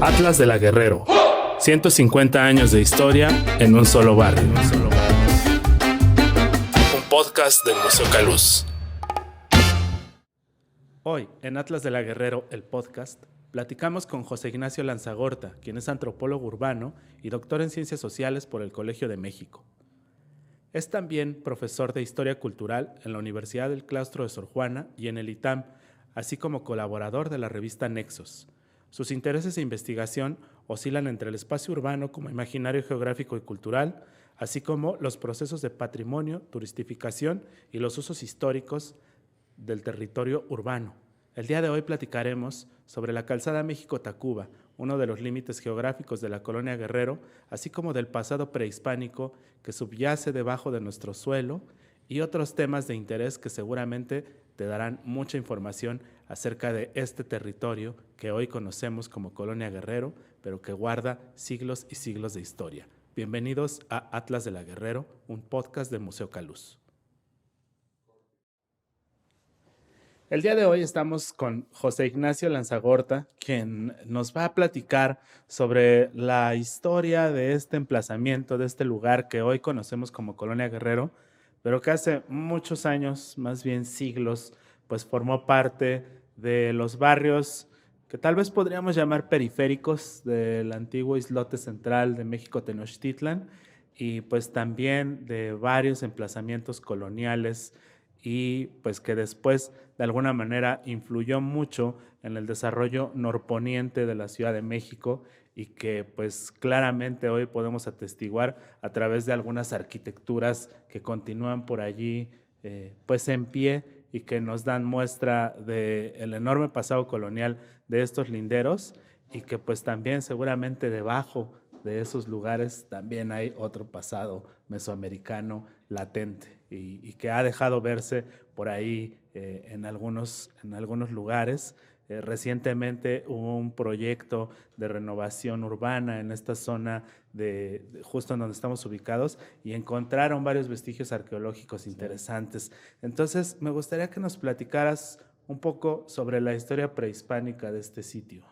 Atlas de la Guerrero. 150 años de historia en un solo barrio. Un podcast del Museo Caluz. Hoy, en Atlas de la Guerrero, el podcast, platicamos con José Ignacio Lanzagorta, quien es antropólogo urbano y doctor en Ciencias Sociales por el Colegio de México. Es también profesor de Historia Cultural en la Universidad del Claustro de Sor Juana y en el ITAM, así como colaborador de la revista Nexos. Sus intereses de investigación oscilan entre el espacio urbano como imaginario geográfico y cultural, así como los procesos de patrimonio, turistificación y los usos históricos del territorio urbano. El día de hoy platicaremos sobre la calzada México-Tacuba, uno de los límites geográficos de la colonia Guerrero, así como del pasado prehispánico que subyace debajo de nuestro suelo y otros temas de interés que seguramente te darán mucha información acerca de este territorio que hoy conocemos como Colonia Guerrero, pero que guarda siglos y siglos de historia. Bienvenidos a Atlas de la Guerrero, un podcast del Museo Caluz. El día de hoy estamos con José Ignacio Lanzagorta, quien nos va a platicar sobre la historia de este emplazamiento, de este lugar que hoy conocemos como Colonia Guerrero, pero que hace muchos años, más bien siglos, pues formó parte de los barrios que tal vez podríamos llamar periféricos del antiguo islote central de México Tenochtitlan y pues también de varios emplazamientos coloniales y pues que después de alguna manera influyó mucho en el desarrollo norponiente de la Ciudad de México y que pues claramente hoy podemos atestiguar a través de algunas arquitecturas que continúan por allí pues en pie y que nos dan muestra del enorme pasado colonial de estos linderos y que pues también seguramente debajo de esos lugares también hay otro pasado mesoamericano latente y que ha dejado verse por ahí en algunos lugares. Recientemente hubo un proyecto de renovación urbana en esta zona justo en donde estamos ubicados y encontraron varios vestigios arqueológicos interesantes. Entonces, me gustaría que nos platicaras un poco sobre la historia prehispánica de este sitio.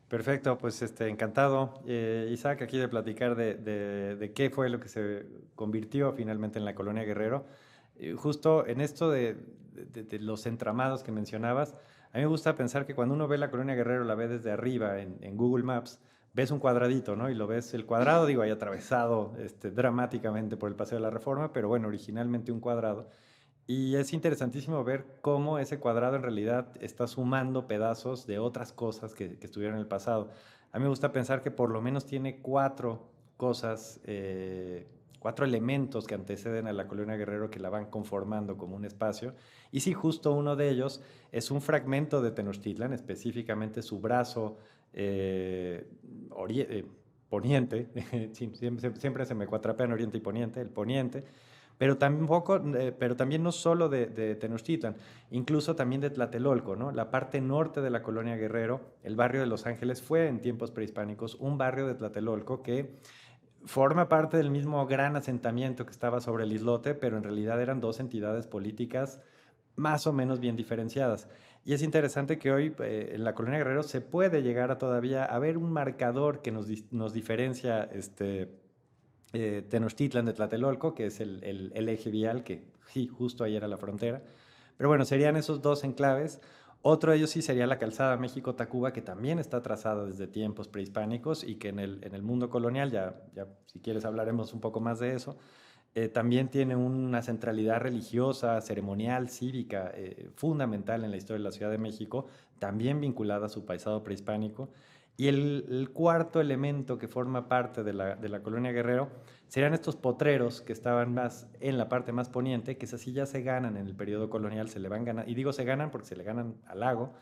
Perfecto, pues encantado, Isaac, aquí de platicar de qué fue lo que se convirtió finalmente en la Colonia Guerrero. Justo en esto de los entramados que mencionabas, a mí me gusta pensar que cuando uno ve la Colonia Guerrero, la ve desde arriba en Google Maps, ves un cuadradito, ¿no? Y lo ves el cuadrado, digo, ahí atravesado dramáticamente por el Paseo de la Reforma, pero bueno, originalmente un cuadrado. Y es interesantísimo ver cómo ese cuadrado en realidad está sumando pedazos de otras cosas que estuvieron en el pasado. A mí me gusta pensar que por lo menos tiene cuatro cosas, cuatro elementos que anteceden a la Colonia Guerrero que la van conformando como un espacio. Y sí, justo uno de ellos es un fragmento de Tenochtitlan, específicamente su brazo poniente, siempre se me cuatrapean oriente y poniente, el poniente, pero también no solo de Tenochtitlan, incluso también de Tlatelolco, ¿no? La parte norte de la colonia Guerrero, el barrio de Los Ángeles, fue en tiempos prehispánicos un barrio de Tlatelolco que forma parte del mismo gran asentamiento que estaba sobre el islote, pero en realidad eran dos entidades políticas más o menos bien diferenciadas. Y es interesante que hoy en la colonia Guerrero se puede llegar a todavía a ver un marcador que nos diferencia Tenochtitlan de Tlatelolco, que es el eje vial, que sí, justo ahí era la frontera. Pero bueno, serían esos dos enclaves. Otro de ellos sí sería la calzada México-Tacuba, que también está trazada desde tiempos prehispánicos y que en el mundo colonial, ya si quieres hablaremos un poco más de eso, también tiene una centralidad religiosa, ceremonial, cívica, fundamental en la historia de la Ciudad de México, también vinculada a su pasado prehispánico. Y el cuarto elemento que forma parte de la colonia Guerrero serían estos potreros que estaban más en la parte más poniente, que esas sí ya se ganan en el periodo colonial, se le van ganando, y digo se ganan porque se le ganan al lago,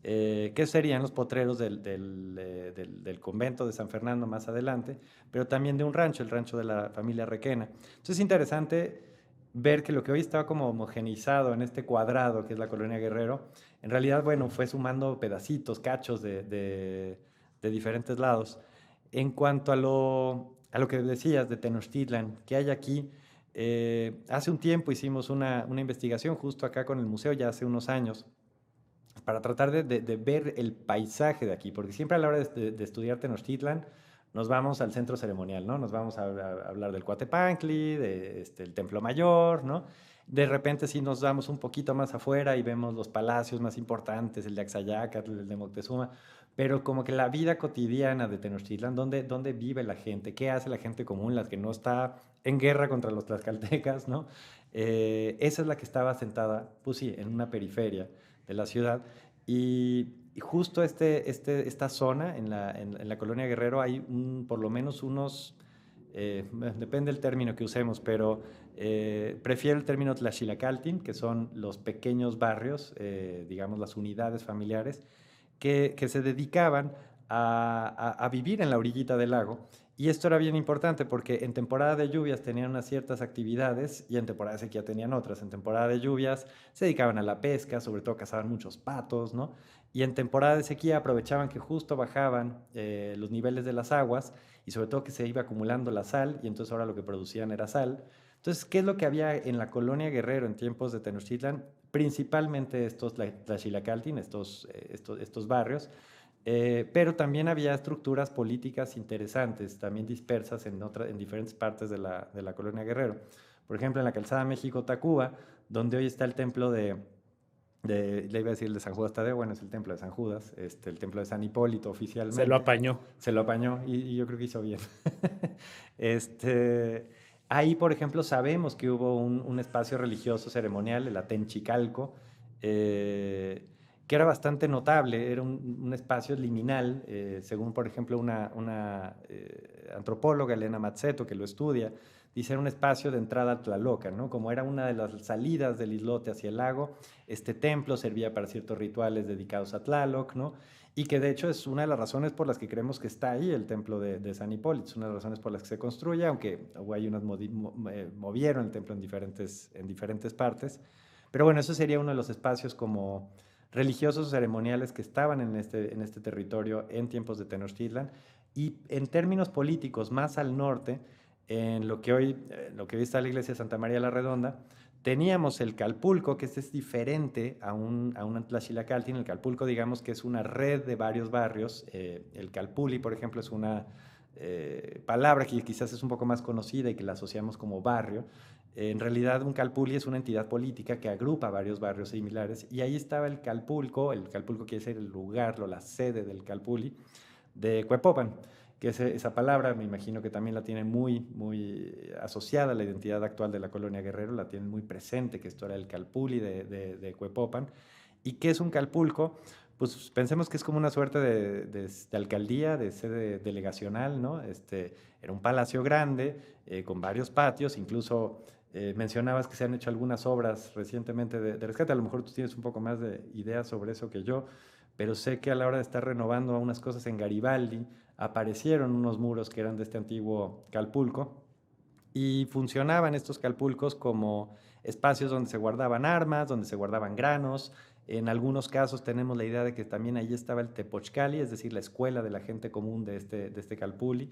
que serían los potreros del convento de San Fernando más adelante, pero también de un rancho, el rancho de la familia Requena. Entonces es interesante ver que lo que hoy estaba como homogenizado en este cuadrado que es la colonia Guerrero, en realidad, bueno, fue sumando pedacitos, cachos de diferentes lados. En cuanto a lo que decías de Tenochtitlan, que hay aquí, Hace un tiempo hicimos una investigación justo acá con el museo, ya hace unos años, para tratar de ver el paisaje de aquí, porque siempre a la hora de estudiar Tenochtitlan nos vamos al centro ceremonial, ¿no? Nos vamos a hablar del Coatepancli, el Templo Mayor, ¿no? De repente sí nos vamos un poquito más afuera y vemos los palacios más importantes, el de Axayácatl, el de Moctezuma, pero como que la vida cotidiana de Tenochtitlan, ¿dónde vive la gente? ¿Qué hace la gente común, la que no está en guerra contra los tlaxcaltecas, ¿no? Esa es la que estaba sentada, pues sí, en una periferia de la ciudad. Y justo esta zona, en la colonia Guerrero, hay por lo menos unos, depende del término que usemos, pero prefiero el término Tlaxilacaltin, que son los pequeños barrios, digamos las unidades familiares, que se dedicaban a vivir en la orillita del lago. Y esto era bien importante porque en temporada de lluvias tenían unas ciertas actividades y en temporada de sequía tenían otras. En temporada de lluvias se dedicaban a la pesca, sobre todo cazaban muchos patos, ¿no? Y en temporada de sequía aprovechaban que justo bajaban los niveles de las aguas y sobre todo que se iba acumulando la sal y entonces ahora lo que producían era sal. Entonces, ¿qué es lo que había en la colonia Guerrero en tiempos de Tenochtitlan? Principalmente estos Tlaxilacaltin, estos barrios, pero también había estructuras políticas interesantes, también dispersas en diferentes partes de la colonia Guerrero. Por ejemplo, en la calzada México-Tacuba, donde hoy está el templo le iba a decir el de San Judas Tadeo, bueno, es el templo de San Judas, el templo de San Hipólito Se lo oficialmente. apañó. Se lo apañó y yo creo que hizo bien. este, Ahí, por ejemplo, sabemos que hubo un espacio religioso ceremonial, el Atenchicalco, que era bastante notable, era un espacio liminal, según por ejemplo una antropóloga, Elena Mazzetto, que lo estudia, dice era un espacio de entrada a Tlalocan, ¿no? Como era una de las salidas del islote hacia el lago, este templo servía para ciertos rituales dedicados a Tlaloc, ¿no? Y que de hecho es una de las razones por las que creemos que está ahí el templo de San Hipólito, es una de las razones por las que se construye, aunque hay unas movieron el templo en diferentes partes. Pero bueno, eso sería uno de los espacios como religiosos ceremoniales que estaban en este territorio en tiempos de Tenochtitlan. Y en términos políticos, más al norte, en lo que hoy está la iglesia de Santa María la Redonda, teníamos el Calpulco, que este es diferente a un Tlaxilacaltin. El Calpulco, digamos que es una red de varios barrios. El Calpuli, por ejemplo, es una palabra que quizás es un poco más conocida y que la asociamos como barrio. En realidad, un calpulli es una entidad política que agrupa varios barrios similares y ahí estaba el Calpulco quiere decir el lugar o la sede del calpulli de Cuepopan, que esa palabra me imagino que también la tienen muy, muy asociada a la identidad actual de la colonia Guerrero, la tienen muy presente, que esto era el calpulli de Cuepopan. ¿Y qué es un calpulco? Pues pensemos que es como una suerte de alcaldía, de sede delegacional, ¿no? Era un palacio grande, con varios patios, incluso mencionabas que se han hecho algunas obras recientemente de rescate, a lo mejor tú tienes un poco más de ideas sobre eso que yo, pero sé que a la hora de estar renovando unas cosas en Garibaldi, aparecieron unos muros que eran de este antiguo calpulco y funcionaban estos calpulcos como espacios donde se guardaban armas, donde se guardaban granos. En algunos casos tenemos la idea de que también allí estaba el Tepochcali, es decir, la escuela de la gente común de este calpulli.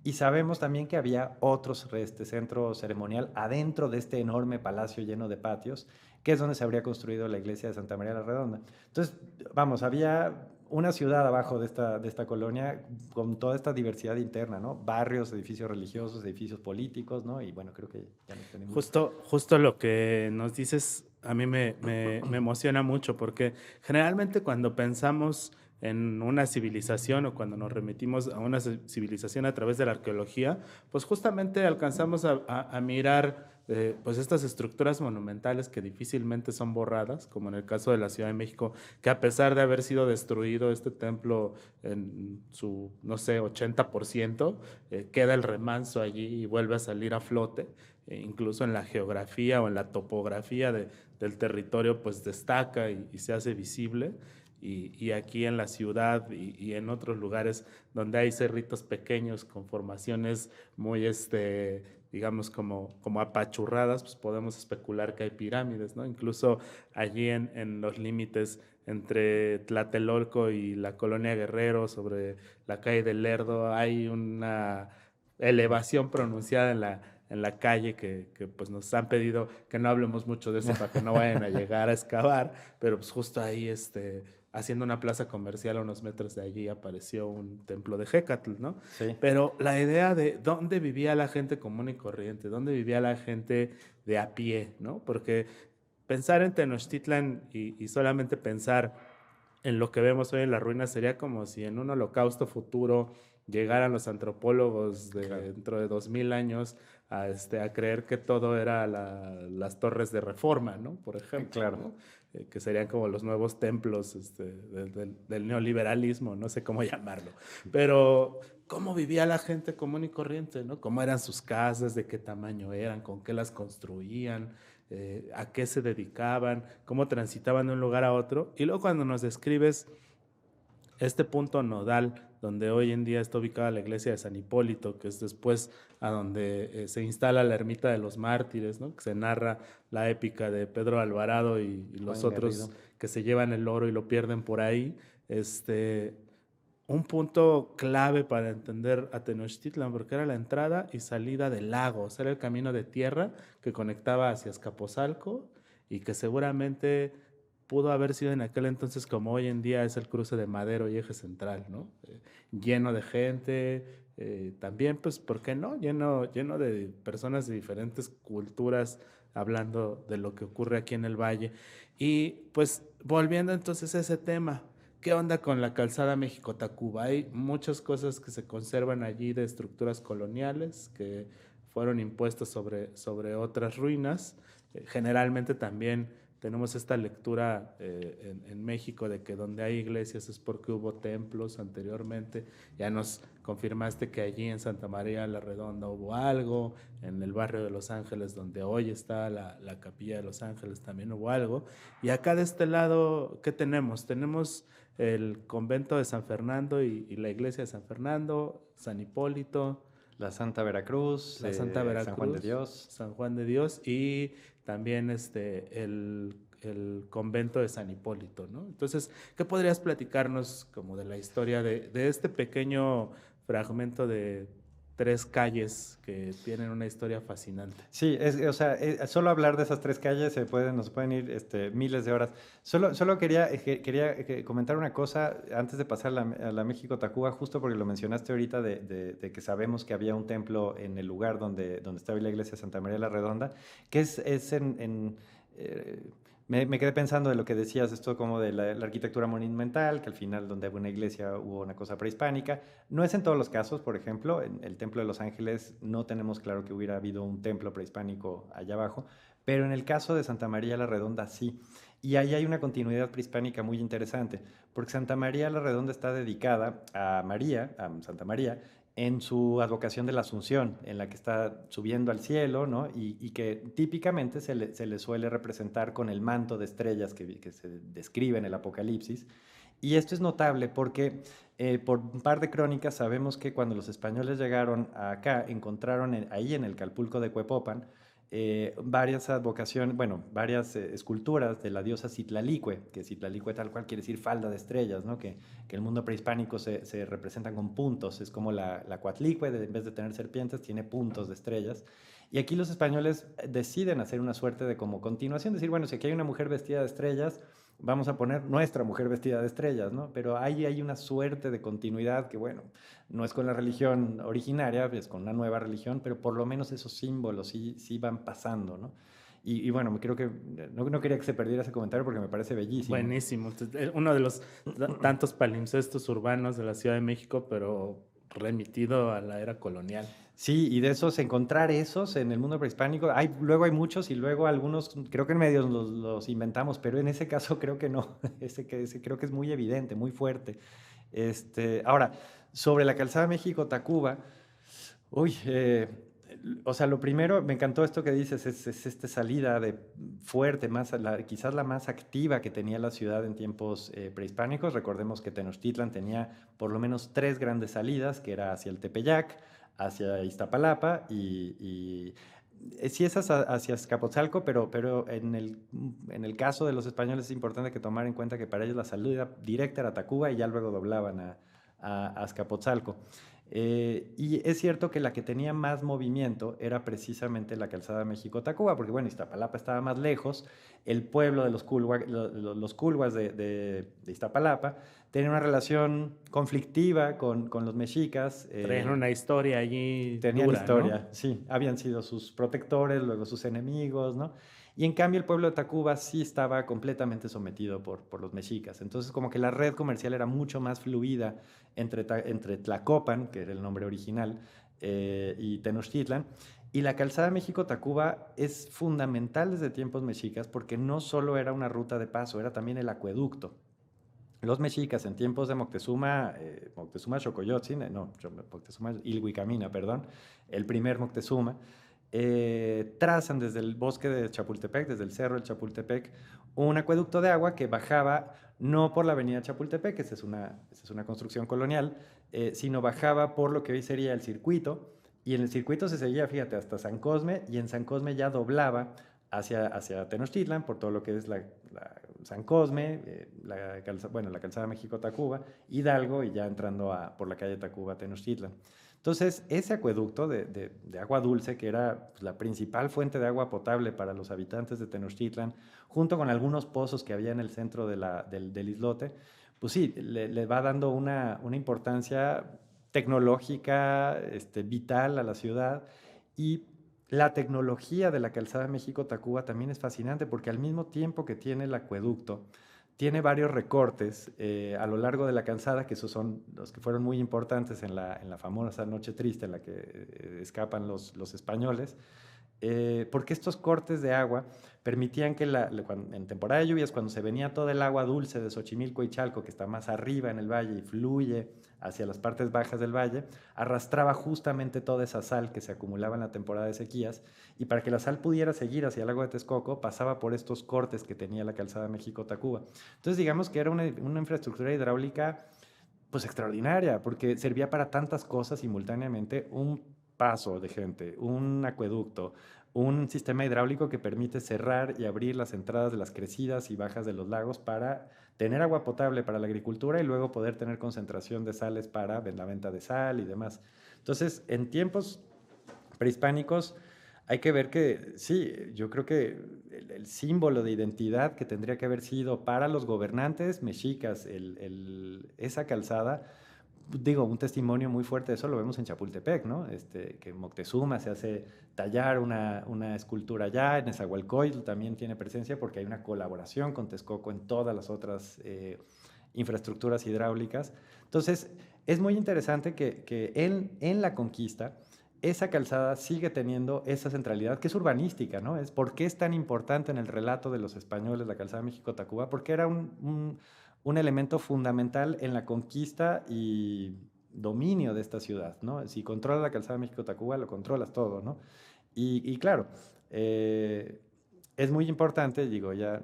Y sabemos también que había otros centro ceremonial adentro de este enorme palacio lleno de patios, que es donde se habría construido la iglesia de Santa María la Redonda. Entonces, vamos, había una ciudad abajo de esta colonia con toda esta diversidad interna, ¿no? Barrios, edificios religiosos, edificios políticos, ¿no? Y bueno, creo que ya nos tenemos. Justo lo que nos dices a mí me emociona mucho porque generalmente cuando pensamos en una civilización o cuando nos remitimos a una civilización a través de la arqueología, pues justamente alcanzamos a mirar pues estas estructuras monumentales que difícilmente son borradas, como en el caso de la Ciudad de México, que a pesar de haber sido destruido este templo en su, no sé, 80%, queda el remanso allí y vuelve a salir a flote. Incluso en la geografía o en la topografía del territorio, pues destaca y se hace visible. Y aquí en la ciudad y en otros lugares donde hay cerritos pequeños con formaciones muy, digamos, como apachurradas, pues podemos especular que hay pirámides, ¿no? Incluso allí en los límites entre Tlatelolco y la colonia Guerrero, sobre la calle del Lerdo, hay una elevación pronunciada en la calle que pues nos han pedido que no hablemos mucho de eso para que no vayan a llegar a excavar, pero pues justo ahí haciendo una plaza comercial a unos metros de allí apareció un templo de Hécatl, ¿no? Sí, Pero la idea de dónde vivía la gente común y corriente, dónde vivía la gente de a pie, ¿no? Porque pensar en Tenochtitlan y solamente pensar en lo que vemos hoy en las ruinas sería como si en un holocausto futuro llegaran los antropólogos claro. dentro de 2000 años a creer que todo era las torres de Reforma, ¿no? Por ejemplo, Claro. ¿no? Que serían como los nuevos templos del neoliberalismo, no sé cómo llamarlo. Pero, ¿cómo vivía la gente común y corriente, ¿no? ¿Cómo eran sus casas? ¿De qué tamaño eran? ¿Con qué las construían? ¿A qué se dedicaban? ¿Cómo transitaban de un lugar a otro? Y luego cuando nos describes este punto nodal donde hoy en día está ubicada la iglesia de San Hipólito, que es después a donde se instala la ermita de los mártires, ¿no? Que se narra la épica de Pedro Alvarado y los Juan otros Garrido. que se llevan el oro y lo pierden por ahí. Un punto clave para entender a Tenochtitlan, porque era la entrada y salida del lago, o sea, era el camino de tierra que conectaba hacia Azcapotzalco y que seguramente pudo haber sido en aquel entonces como hoy en día es el cruce de Madero y Eje Central, ¿no? Lleno de gente, también, pues, ¿por qué no? Lleno de personas de diferentes culturas hablando de lo que ocurre aquí en el valle. Y pues volviendo entonces a ese tema, ¿qué onda con la calzada México-Tacuba? Hay muchas cosas que se conservan allí de estructuras coloniales que fueron impuestas sobre otras ruinas. Generalmente también tenemos esta lectura en México de que donde hay iglesias es porque hubo templos anteriormente. Ya nos confirmaste que allí en Santa María la Redonda hubo algo, en el barrio de Los Ángeles, donde hoy está la capilla de Los Ángeles, también hubo algo. Y acá de este lado, ¿qué tenemos? Tenemos el convento de San Fernando y la iglesia de San Fernando, San Hipólito, La Santa Veracruz, la Santa San Juan de Veracruz, Dios. San Juan de Dios y también el convento de San Hipólito, ¿no? Entonces, ¿qué podrías platicarnos como de la historia de este pequeño fragmento de 3 calles que tienen una historia fascinante? Sí, o sea, solo hablar de esas 3 calles nos pueden ir miles de horas. Solo quería comentar una cosa antes de pasar a la México-Tacuba, justo porque lo mencionaste ahorita de que sabemos que había un templo en el lugar donde estaba la iglesia de Santa María la Redonda, que me quedé pensando de lo que decías, esto como de la arquitectura monumental, que al final donde hubo una iglesia hubo una cosa prehispánica. No es en todos los casos, por ejemplo, en el Templo de Los Ángeles no tenemos claro que hubiera habido un templo prehispánico allá abajo, pero en el caso de Santa María la Redonda sí. Y ahí hay una continuidad prehispánica muy interesante, porque Santa María la Redonda está dedicada a María, a Santa María, en su advocación de la Asunción, en la que está subiendo al cielo, ¿no? Y que típicamente se le suele representar con el manto de estrellas que se describe en el Apocalipsis. Y esto es notable porque por un par de crónicas sabemos que cuando los españoles llegaron acá, encontraron ahí en el Calpulco de Cuepopan varias advocaciones, bueno, varias esculturas de la diosa Citlalicue, que Citlalicue tal cual quiere decir falda de estrellas, ¿no? Que el mundo prehispánico se representan con puntos, es como la Coatlicue, en vez de tener serpientes, tiene puntos de estrellas. Y aquí los españoles deciden hacer una suerte de como continuación, decir, bueno, si aquí hay una mujer vestida de estrellas, vamos a poner nuestra mujer vestida de estrellas, ¿no? Pero ahí hay una suerte de continuidad que, bueno, no es con la religión originaria, es con una nueva religión, pero por lo menos esos símbolos sí van pasando, ¿no? Y bueno, creo que no quería que se perdiera ese comentario porque me parece bellísimo. Buenísimo. Entonces, uno de los tantos palimpsestos urbanos de la Ciudad de México, pero remitido a la era colonial. Sí, y de esos, encontrar esos en el mundo prehispánico, luego hay muchos y luego algunos, creo que en medios los inventamos, pero en ese caso creo que no, ese creo que es muy evidente, muy fuerte. Ahora, sobre la calzada México-Tacuba, uy, o sea, lo primero, me encantó esto que dices, es esta salida de fuerte, quizás la más activa que tenía la ciudad en tiempos prehispánicos. Recordemos que Tenochtitlan tenía por lo menos 3 grandes salidas, que era hacia el Tepeyac, hacia Iztapalapa y sí es hacia Azcapotzalco, pero en el caso de los españoles es importante que tomar en cuenta que para ellos la salida directa era Tacuba y ya luego doblaban a Azcapotzalco. Y es cierto que la que tenía más movimiento era precisamente la calzada México-Tacuba, porque bueno, Iztapalapa estaba más lejos, el pueblo de los culhuas de Iztapalapa tenía una relación conflictiva con los mexicas. Traen una historia allí Tenían dura, ¿no? historia, sí, habían sido sus protectores, luego sus enemigos, ¿no? Y en cambio el pueblo de Tacuba sí estaba completamente sometido por los mexicas. Entonces como que la red comercial era mucho más fluida entre Tlacopan, que era el nombre original, y Tenochtitlan. Y la calzada México-Tacuba es fundamental desde tiempos mexicas porque no solo era una ruta de paso, era también el acueducto. Los mexicas en tiempos de Moctezuma Xocoyotzin, Moctezuma Ilhuicamina, perdón, el primer Moctezuma, trazan desde el bosque de Chapultepec, desde el cerro del Chapultepec, un acueducto de agua que bajaba no por la avenida Chapultepec, que esa es una construcción colonial, sino bajaba por lo que hoy sería el circuito, y en el circuito se seguía, fíjate, hasta San Cosme, y en San Cosme ya doblaba hacia Tenochtitlan, por todo lo que es San Cosme, la calzada México-Tacuba, Hidalgo, y ya entrando por la calle Tacuba a Tenochtitlan. Entonces, ese acueducto de agua dulce, que era pues, la principal fuente de agua potable para los habitantes de Tenochtitlan, junto con algunos pozos que había en el centro del islote, pues sí, le va dando una importancia tecnológica, vital a la ciudad. Y la tecnología de la calzada México-Tacuba también es fascinante porque al mismo tiempo que tiene el acueducto, tiene varios recortes a lo largo de la calzada, que esos son los que fueron muy importantes en la famosa Noche Triste en la que escapan los españoles, porque estos cortes de agua permitían que en temporada de lluvias, cuando se venía toda el agua dulce de Xochimilco y Chalco, que está más arriba en el valle y fluye hacia las partes bajas del valle, arrastraba justamente toda esa sal que se acumulaba en la temporada de sequías, y para que la sal pudiera seguir hacia el lago de Texcoco, pasaba por estos cortes que tenía la calzada México-Tacuba. Entonces digamos que era una infraestructura hidráulica pues extraordinaria, porque servía para tantas cosas simultáneamente: un paso de gente, un acueducto, un sistema hidráulico que permite cerrar y abrir las entradas de las crecidas y bajas de los lagos para tener agua potable para la agricultura y luego poder tener concentración de sales para la venta de sal y demás. Entonces, en tiempos prehispánicos hay que ver que, sí, yo creo que el símbolo de identidad que tendría que haber sido para los gobernantes mexicas esa calzada, digo, un testimonio muy fuerte de eso lo vemos en Chapultepec, ¿no? Que Moctezuma se hace tallar una escultura allá, en Nezahualcóyotl también tiene presencia porque hay una colaboración con Texcoco en todas las otras infraestructuras hidráulicas. Entonces, es muy interesante que en la conquista esa calzada sigue teniendo esa centralidad que es urbanística, ¿no? ¿Por qué es tan importante en el relato de los españoles la calzada México-Tacuba? Porque era un elemento fundamental en la conquista y dominio de esta ciudad, ¿no? Si controlas la calzada México-Tacuba, lo controlas todo, ¿no? Y claro, es muy importante, digo, ya,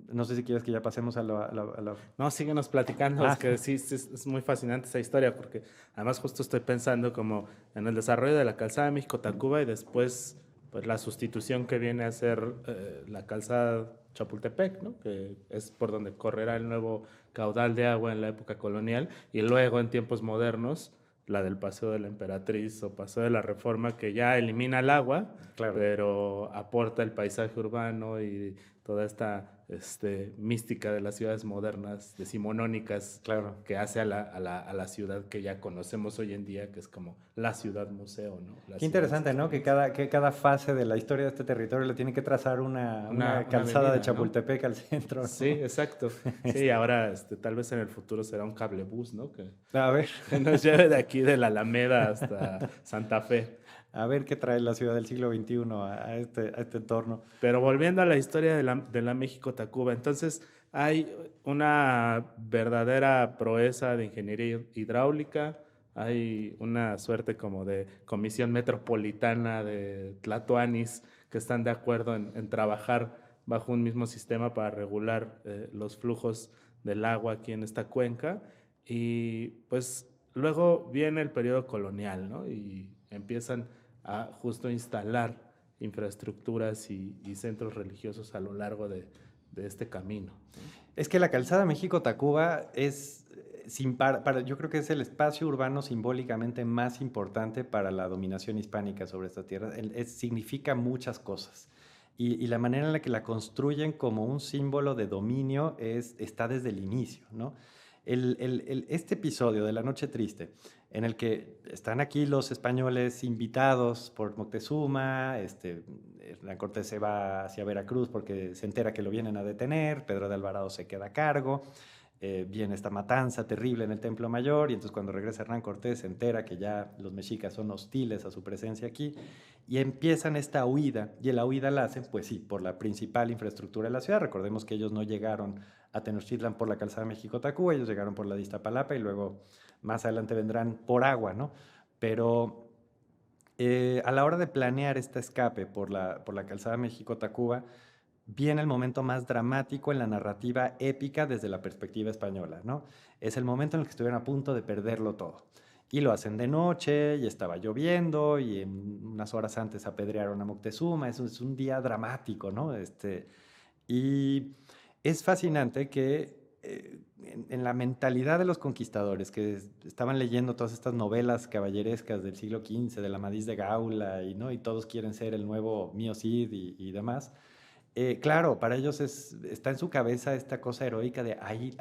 no sé si quieres que ya pasemos a la... No, síguenos platicando, es que sí, es muy fascinante esa historia, porque además justo estoy pensando como en el desarrollo de la calzada de México-Tacuba y después pues la sustitución que viene a ser la calzada Chapultepec, ¿no? Que es por donde correrá el nuevo caudal de agua en la época colonial, y luego en tiempos modernos la del Paseo de la Emperatriz o Paseo de la Reforma, que ya elimina el agua, Claro. pero aporta el paisaje urbano y toda esta mística de las ciudades modernas, decimonónicas, Claro. que hace a la ciudad que ya conocemos hoy en día, que es como la ciudad museo, ¿no? Qué interesante, ¿no? Que cada fase de la historia de este territorio le tiene que trazar una calzada avenida, de Chapultepec, ¿no? Al centro, ¿no? Sí, exacto. Sí, ahora tal vez en el futuro será un cablebús, ¿no? A ver. Que nos lleve de aquí de la Alameda hasta Santa Fe. A ver qué trae la ciudad del siglo XXI a este entorno. Pero volviendo a la historia de la México-Tacuba, entonces hay una verdadera proeza de ingeniería hidráulica, hay una suerte como de comisión metropolitana de tlatoanis que están de acuerdo en trabajar bajo un mismo sistema para regular los flujos del agua aquí en esta cuenca. Y pues luego viene el periodo colonial, ¿no? Y empiezan a justo instalar infraestructuras y centros religiosos a lo largo de este camino. Es que la calzada México-Tacuba es yo creo que es el espacio urbano simbólicamente más importante para la dominación hispánica sobre esta tierra. Significa muchas cosas. Y la manera en la que la construyen como un símbolo de dominio está desde el inicio, ¿no? Este episodio de La Noche Triste, en el que están aquí los españoles invitados por Moctezuma, Hernán Cortés se va hacia Veracruz porque se entera que lo vienen a detener, Pedro de Alvarado se queda a cargo, viene esta matanza terrible en el Templo Mayor, y entonces cuando regresa Hernán Cortés se entera que ya los mexicas son hostiles a su presencia aquí, y empiezan esta huida, y la huida la hacen, pues sí, por la principal infraestructura de la ciudad. Recordemos que ellos no llegaron a Tenochtitlan por la calzada México-Tacuba, ellos llegaron por la de Iztapalapa y luego más adelante vendrán por agua, ¿no? Pero a la hora de planear este escape por la calzada México-Tacuba, viene el momento más dramático en la narrativa épica desde la perspectiva española, ¿no? Es el momento en el que estuvieron a punto de perderlo todo. Y lo hacen de noche, y estaba lloviendo, y unas horas antes apedrearon a Moctezuma. Es un día dramático, ¿no? Y es fascinante que en la mentalidad de los conquistadores que estaban leyendo todas estas novelas caballerescas del siglo XV, de la Amadís de Gaula, y todos quieren ser el nuevo Mío Cid y demás. Claro, para ellos está en su cabeza esta cosa heroica de ahí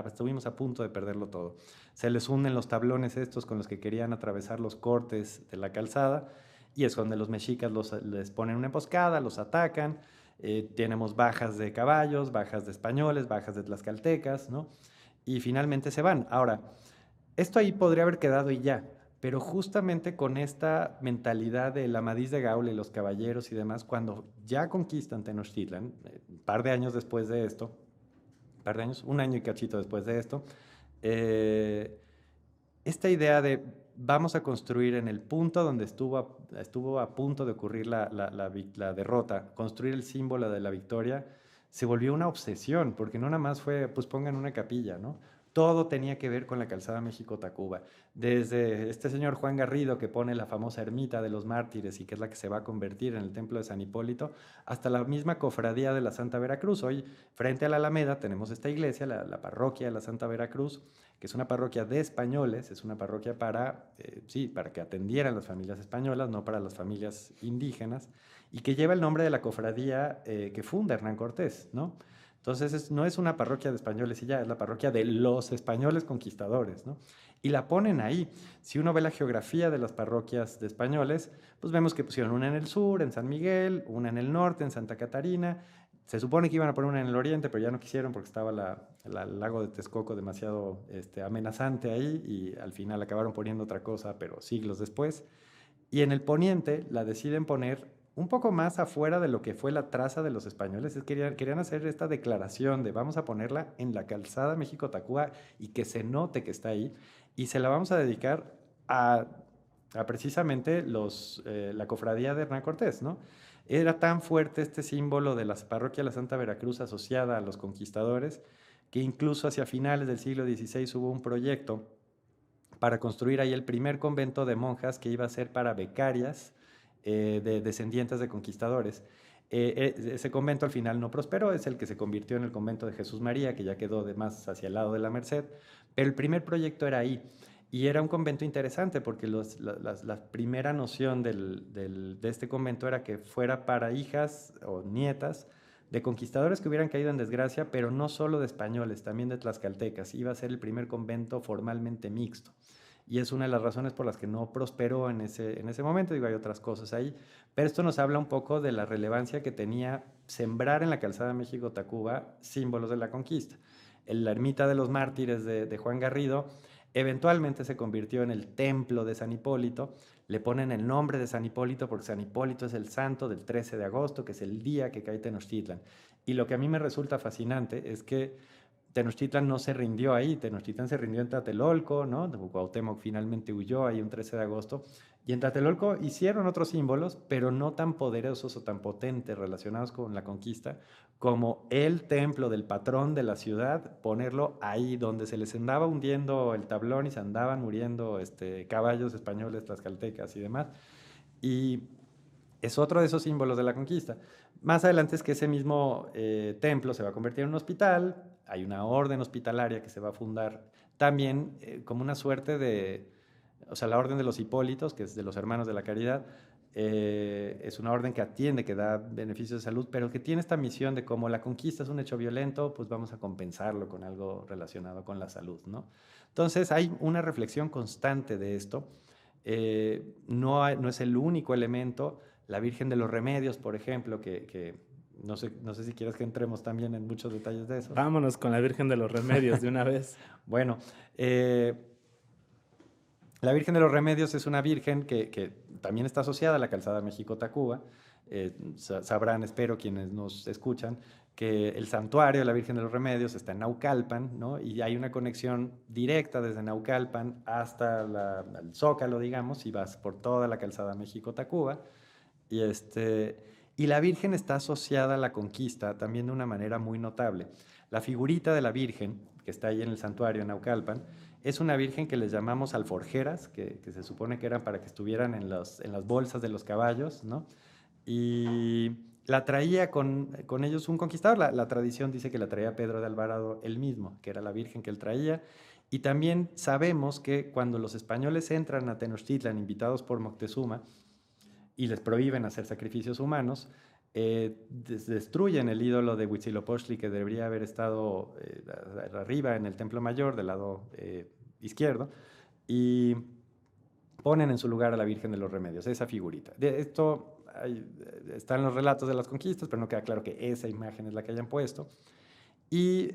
estuvimos a punto de perderlo todo. Se les unen los tablones estos con los que querían atravesar los cortes de la calzada, y es donde los mexicas les ponen una emboscada, los atacan. Tenemos bajas de caballos, bajas de españoles, bajas de tlaxcaltecas, ¿no? Y finalmente se van. Ahora, esto ahí podría haber quedado y ya, pero justamente con esta mentalidad de la Amadís de Gaula y los caballeros y demás, cuando ya conquistan Tenochtitlan, un par de años después de esto, un año y cachito después de esto, esta idea de vamos a construir en el punto donde estuvo a punto de ocurrir la derrota, construir el símbolo de la victoria, se volvió una obsesión, porque no nada más fue, pues pongan una capilla, ¿no? Todo tenía que ver con la calzada México-Tacuba. Desde este señor Juan Garrido, que pone la famosa ermita de los mártires y que es la que se va a convertir en el templo de San Hipólito, hasta la misma cofradía de la Santa Veracruz. Hoy, frente a la Alameda, tenemos esta iglesia, la parroquia de la Santa Veracruz, que es una parroquia de españoles, es una parroquia para que atendieran las familias españolas, no para las familias indígenas, y que lleva el nombre de la cofradía que funda Hernán Cortés, ¿no? Entonces no es una parroquia de españoles y ya, es la parroquia de los españoles conquistadores, ¿no? Y la ponen ahí. Si uno ve la geografía de las parroquias de españoles, pues vemos que pusieron una en el sur, en San Miguel, una en el norte, en Santa Catarina. Se supone que iban a poner una en el oriente, pero ya no quisieron porque estaba el lago de Texcoco demasiado amenazante ahí, y al final acabaron poniendo otra cosa, pero siglos después. Y en el poniente la deciden poner un poco más afuera de lo que fue la traza de los españoles. Querían hacer esta declaración de vamos a ponerla en la calzada México-Tacuba y que se note que está ahí, y se la vamos a dedicar a precisamente la cofradía de Hernán Cortés, ¿no? Era tan fuerte este símbolo de la parroquia de la Santa Veracruz asociada a los conquistadores, que incluso hacia finales del siglo XVI hubo un proyecto para construir ahí el primer convento de monjas que iba a ser para becarias de descendientes de conquistadores. Ese convento al final no prosperó, es el que se convirtió en el convento de Jesús María, que ya quedó de más hacia el lado de la Merced, pero el primer proyecto era ahí. Y era un convento interesante porque la primera noción de este convento era que fuera para hijas o nietas de conquistadores que hubieran caído en desgracia, pero no solo de españoles, también de tlaxcaltecas. Iba a ser el primer convento formalmente mixto. Y es una de las razones por las que no prosperó en ese momento. Digo, hay otras cosas ahí, pero esto nos habla un poco de la relevancia que tenía sembrar en la calzada México-Tacuba símbolos de la conquista. La ermita de los mártires de Juan Garrido eventualmente se convirtió en el templo de San Hipólito. Le ponen el nombre de San Hipólito porque San Hipólito es el santo del 13 de agosto, que es el día que cae Tenochtitlan. Y lo que a mí me resulta fascinante es que Tenochtitlan no se rindió ahí, Tenochtitlan se rindió en Tlatelolco, ¿no? Cuauhtémoc finalmente huyó ahí un 13 de agosto, y en Tlatelolco hicieron otros símbolos, pero no tan poderosos o tan potentes relacionados con la conquista, como el templo del patrón de la ciudad, ponerlo ahí donde se les andaba hundiendo el tablón y se andaban muriendo caballos españoles, tlaxcaltecas y demás. Y es otro de esos símbolos de la conquista. Más adelante es que ese mismo templo se va a convertir en un hospital, hay una orden hospitalaria que se va a fundar también como una suerte de, o sea, la Orden de los Hipólitos, que es de los Hermanos de la Caridad, es una orden que atiende, que da beneficios de salud, pero que tiene esta misión de como la conquista es un hecho violento, pues vamos a compensarlo con algo relacionado con la salud, ¿no? Entonces hay una reflexión constante de esto. No es el único elemento. La Virgen de los Remedios, por ejemplo, que no sé si quieres que entremos también en muchos detalles de eso. Vámonos con la Virgen de los Remedios de una vez. Bueno, la Virgen de los Remedios es una virgen que también está asociada a la calzada México-Tacuba. Sabrán, espero, quienes nos escuchan, que el santuario de la Virgen de los Remedios está en Naucalpan, ¿no? Y hay una conexión directa desde Naucalpan hasta el Zócalo, digamos, y vas por toda la calzada México-Tacuba. Y la Virgen está asociada a la conquista también de una manera muy notable. La figurita de la Virgen, que está ahí en el santuario en Naucalpan, es una virgen que les llamamos alforjeras, que se supone que eran para que estuvieran en las bolsas de los caballos, ¿no? Y la traía con ellos un conquistador. La tradición dice que la traía Pedro de Alvarado él mismo, que era la virgen que él traía. Y también sabemos que cuando los españoles entran a Tenochtitlan, invitados por Moctezuma, y les prohíben hacer sacrificios humanos, destruyen el ídolo de Huitzilopochtli que debería haber estado arriba en el Templo Mayor, del lado izquierdo, y ponen en su lugar a la Virgen de los Remedios, esa figurita. De esto están los relatos de las conquistas, pero no queda claro que esa imagen es la que hayan puesto. Y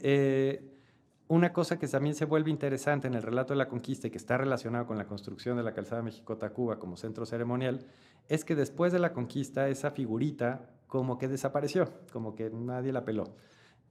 una cosa que también se vuelve interesante en el relato de la conquista y que está relacionado con la construcción de la calzada México-Tacuba como centro ceremonial, es que después de la conquista esa figurita como que desapareció, como que nadie la peló.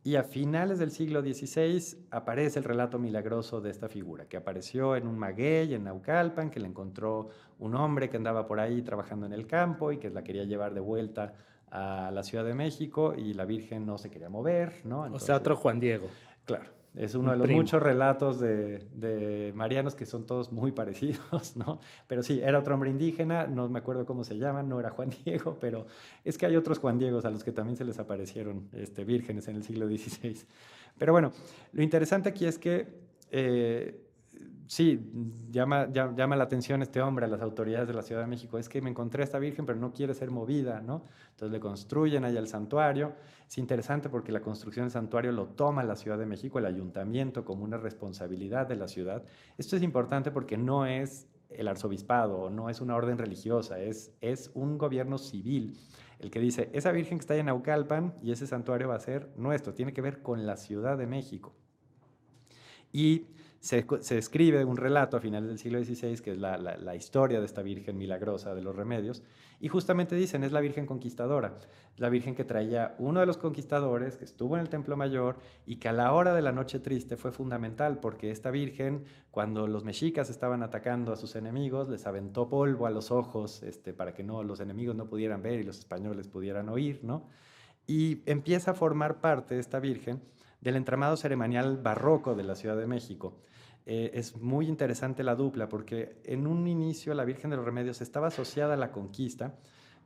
Y a finales del siglo XVI aparece el relato milagroso de esta figura, que apareció en un maguey en Naucalpan, que le encontró un hombre que andaba por ahí trabajando en el campo y que la quería llevar de vuelta a la Ciudad de México y la Virgen no se quería mover, ¿no? Entonces, o sea, otro Juan Diego. Claro. Es uno de los muchos relatos de marianos que son todos muy parecidos, ¿no? Pero sí, era otro hombre indígena, no me acuerdo cómo se llama, no era Juan Diego, pero es que hay otros Juan Diegos a los que también se les aparecieron vírgenes en el siglo XVI. Pero bueno, lo interesante aquí es que sí, llama la atención este hombre a las autoridades de la Ciudad de México. Es que me encontré a esta virgen, pero no quiere ser movida, ¿no? Entonces le construyen allá el santuario. Es interesante porque la construcción del santuario lo toma la Ciudad de México, el ayuntamiento, como una responsabilidad de la ciudad. Esto es importante porque no es el arzobispado, no es una orden religiosa, es un gobierno civil el que dice, esa virgen que está en Naucalpan y ese santuario va a ser nuestro, tiene que ver con la Ciudad de México. Y se escribe un relato a finales del siglo XVI, que es la historia de esta Virgen milagrosa de los Remedios, y justamente dicen, es la Virgen conquistadora, la Virgen que traía uno de los conquistadores, que estuvo en el Templo Mayor, y que a la hora de la noche triste fue fundamental, porque esta Virgen, cuando los mexicas estaban atacando a sus enemigos, les aventó polvo a los ojos, para que los enemigos no pudieran ver y los españoles pudieran oír, ¿no? Y empieza a formar parte esta Virgen del entramado ceremonial barroco de la Ciudad de México. Es muy interesante la dupla porque en un inicio la Virgen de los Remedios estaba asociada a la conquista,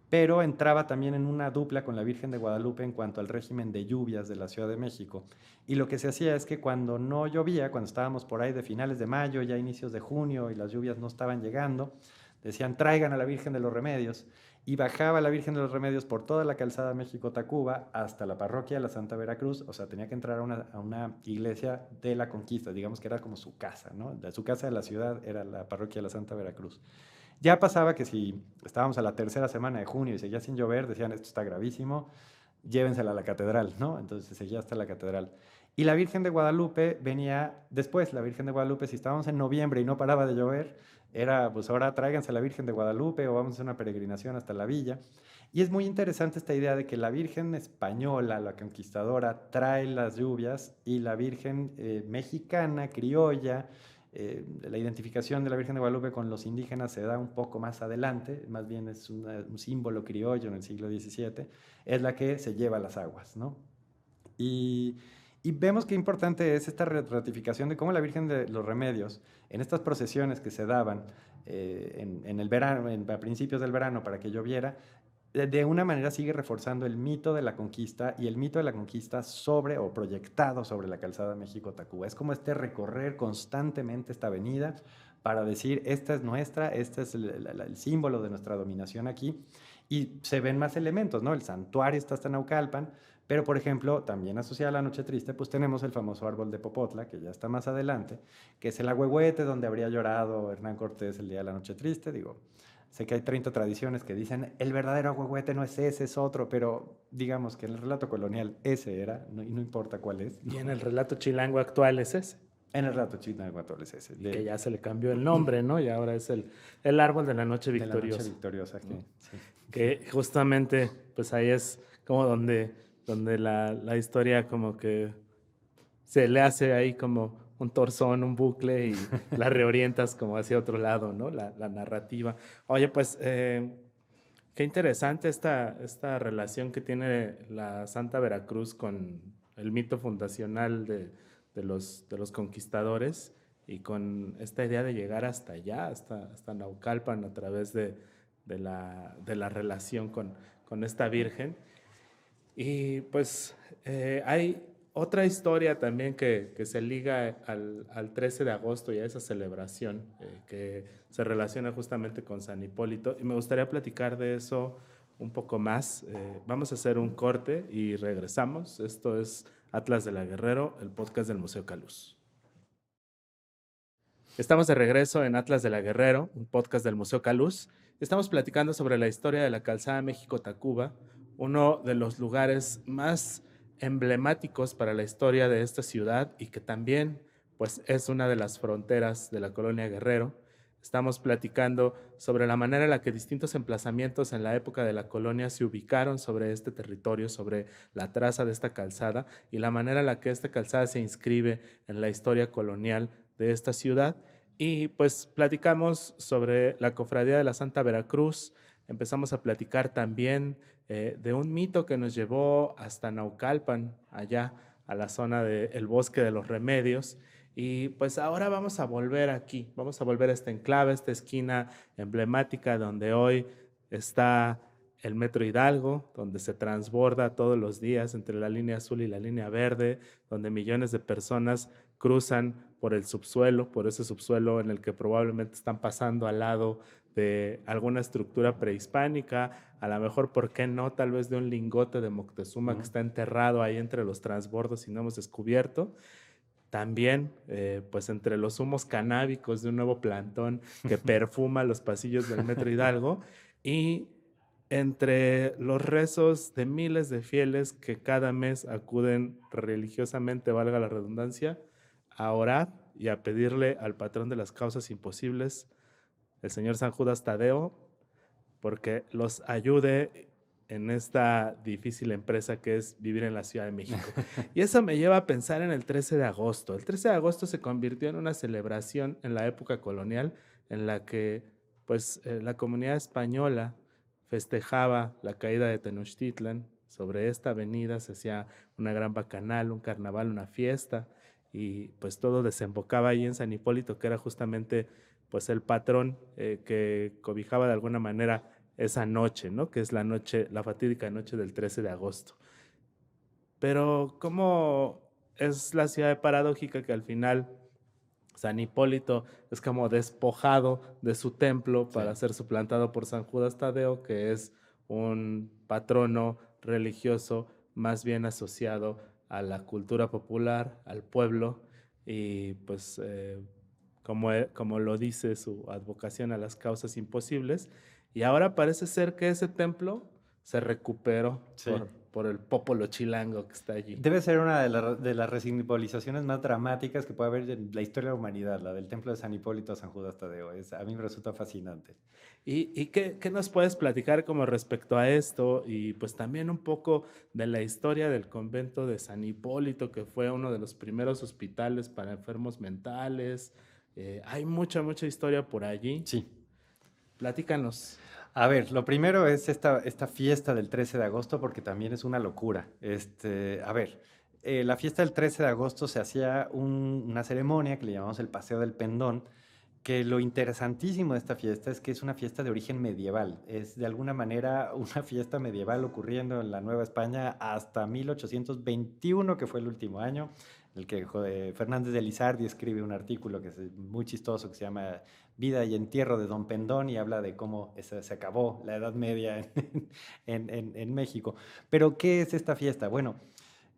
pero entraba también en una dupla con la Virgen de Guadalupe en cuanto al régimen de lluvias de la Ciudad de México. Y lo que se hacía es que cuando no llovía, cuando estábamos por ahí de finales de mayo, ya inicios de junio y las lluvias no estaban llegando, decían traigan a la Virgen de los Remedios. Y bajaba la Virgen de los Remedios por toda la calzada México-Tacuba hasta la parroquia de la Santa Veracruz, o sea, tenía que entrar a una iglesia de la conquista, digamos que era como su casa, ¿no? Su casa de la ciudad era la parroquia de la Santa Veracruz. Ya pasaba que si estábamos a la tercera semana de junio y seguía sin llover, decían, esto está gravísimo, llévensela a la catedral, ¿no? Entonces seguía hasta la catedral. Y la Virgen de Guadalupe venía después, la Virgen de Guadalupe, si estábamos en noviembre y no paraba de llover, era, pues ahora tráiganse a la Virgen de Guadalupe o vamos a hacer una peregrinación hasta la villa. Y es muy interesante esta idea de que la Virgen española, la conquistadora, trae las lluvias y la Virgen mexicana, criolla, la identificación de la Virgen de Guadalupe con los indígenas se da un poco más adelante, más bien es un símbolo criollo en el siglo XVII, es la que se lleva las aguas, ¿no? Y vemos qué importante es esta ratificación de cómo la Virgen de los Remedios, en estas procesiones que se daban en el verano, a principios del verano para que lloviera, de una manera sigue reforzando el mito de la conquista y el mito de la conquista sobre o proyectado sobre la calzada México-Tacuba. Es como recorrer constantemente esta avenida para decir, esta es nuestra, este es el símbolo de nuestra dominación aquí. Y se ven más elementos, ¿no? El santuario está hasta Naucalpan, pero por ejemplo, también asociada a la Noche Triste, pues tenemos el famoso árbol de Popotla, que ya está más adelante, que es el ahuehuete donde habría llorado Hernán Cortés el día de la Noche Triste. Digo, sé que hay 30 tradiciones que dicen el verdadero ahuehuete no es ese, es otro, pero digamos que en el relato colonial ese era, y no importa cuál es. Y en el relato chilango actual es ese. En el relato chilango actual es ese. Que ya se le cambió el nombre, ¿no? Y ahora es el árbol de la noche victoriosa. De la noche victoriosa, ¿no? Sí. Que justamente, pues ahí es como donde la historia como que se le hace ahí como un torzón, un bucle y la reorientas como hacia otro lado, ¿no? La narrativa. Oye, pues qué interesante esta relación que tiene la Santa Veracruz con el mito fundacional de los conquistadores y con esta idea de llegar hasta allá, hasta Naucalpan a través de la relación con esta Virgen. Y pues hay otra historia también que se liga al 13 de agosto y a esa celebración que se relaciona justamente con San Hipólito. Y me gustaría platicar de eso un poco más. Vamos a hacer un corte y regresamos. Esto es Atlas de la Guerrero, el podcast del Museo Caluz. Estamos de regreso en Atlas de la Guerrero, un podcast del Museo Caluz. Estamos platicando sobre la historia de la calzada México-Tacuba, uno de los lugares más emblemáticos para la historia de esta ciudad y que también pues, es una de las fronteras de la colonia Guerrero. Estamos platicando sobre la manera en la que distintos emplazamientos en la época de la colonia se ubicaron sobre este territorio, sobre la traza de esta calzada y la manera en la que esta calzada se inscribe en la historia colonial de esta ciudad. Y pues platicamos sobre la Cofradía de la Santa Veracruz, empezamos a platicar también de un mito que nos llevó hasta Naucalpan, allá a la zona del Bosque de los Remedios. Y pues ahora vamos a volver aquí, vamos a volver a este enclave, esta esquina emblemática donde hoy está el Metro Hidalgo, donde se transborda todos los días entre la línea azul y la línea verde, donde millones de personas cruzan por el subsuelo, por ese subsuelo en el que probablemente están pasando al lado de alguna estructura prehispánica, a lo mejor, ¿por qué no? Tal vez de un lingote de Moctezuma que está enterrado ahí entre los transbordos y no hemos descubierto. También, pues entre los humos canábicos de un nuevo plantón que perfuma los pasillos del Metro Hidalgo y entre los rezos de miles de fieles que cada mes acuden religiosamente, valga la redundancia, a orar y a pedirle al patrón de las causas imposibles, el señor San Judas Tadeo, porque los ayude en esta difícil empresa que es vivir en la Ciudad de México. Y eso me lleva a pensar en el 13 de agosto. El 13 de agosto se convirtió en una celebración en la época colonial en la que pues, la comunidad española festejaba la caída de Tenochtitlan. Sobre esta avenida se hacía una gran bacanal, un carnaval, una fiesta, y pues todo desembocaba ahí en San Hipólito, que era justamente pues el patrón que cobijaba de alguna manera esa noche, ¿no? Que es la noche, la fatídica noche del 13 de agosto. Pero ¿cómo es la ciudad paradójica que al final San Hipólito es como despojado de su templo para ser suplantado por San Judas Tadeo, que es un patrono religioso más bien asociado a la cultura popular, al pueblo, y pues como lo dice su advocación a las causas imposibles, y ahora parece ser que ese templo se recuperó por el popolo chilango que está allí. Debe ser una de las resimbolizaciones más dramáticas que puede haber en la historia de la humanidad, la del templo de San Hipólito a San Judas Tadeo. A mí me resulta fascinante. ¿Y qué nos puedes platicar como respecto a esto? Y pues también un poco de la historia del convento de San Hipólito, que fue uno de los primeros hospitales para enfermos mentales. Hay mucha historia por allí. Sí. Platícanos. A ver, lo primero es esta fiesta del 13 de agosto, porque también es una locura. La fiesta del 13 de agosto se hacía una ceremonia que le llamamos el Paseo del Pendón, que lo interesantísimo de esta fiesta es que es una fiesta de origen medieval. Es de alguna manera una fiesta medieval ocurriendo en la Nueva España hasta 1821, que fue el último año, en el que Fernández de Lizardi escribe un artículo que es muy chistoso, que se llama Vida y entierro de Don Pendón, y habla de cómo se acabó la Edad Media en México. Pero, ¿qué es esta fiesta? Bueno,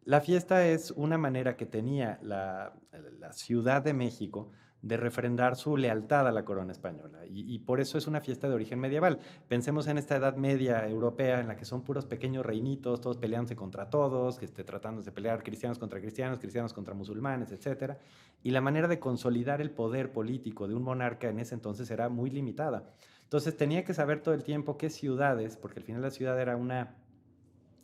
la fiesta es una manera que tenía la Ciudad de México de refrendar su lealtad a la corona española. Y por eso es una fiesta de origen medieval. Pensemos en esta Edad Media europea en la que son puros pequeños reinitos, todos peleándose contra todos, tratando de pelear cristianos contra musulmanes, etc. Y la manera de consolidar el poder político de un monarca en ese entonces era muy limitada. Entonces tenía que saber todo el tiempo qué ciudades, porque al final la ciudad era una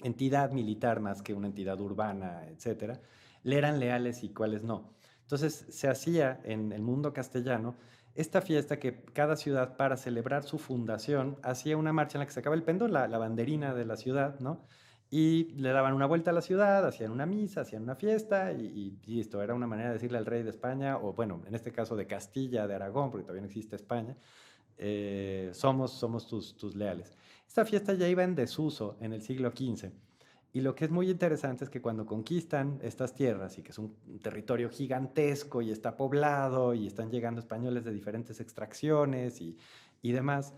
entidad militar más que una entidad urbana, etcétera, le eran leales y cuáles no. Entonces se hacía en el mundo castellano esta fiesta que cada ciudad, para celebrar su fundación, hacía una marcha en la que sacaba el pendón, la banderina de la ciudad, ¿no? Y le daban una vuelta a la ciudad, hacían una misa, hacían una fiesta, y esto era una manera de decirle al rey de España, o bueno, en este caso de Castilla, de Aragón, porque todavía no existe España, somos tus leales. Esta fiesta ya iba en desuso en el siglo XV. Y lo que es muy interesante es que cuando conquistan estas tierras, y que es un territorio gigantesco y está poblado y están llegando españoles de diferentes extracciones y demás,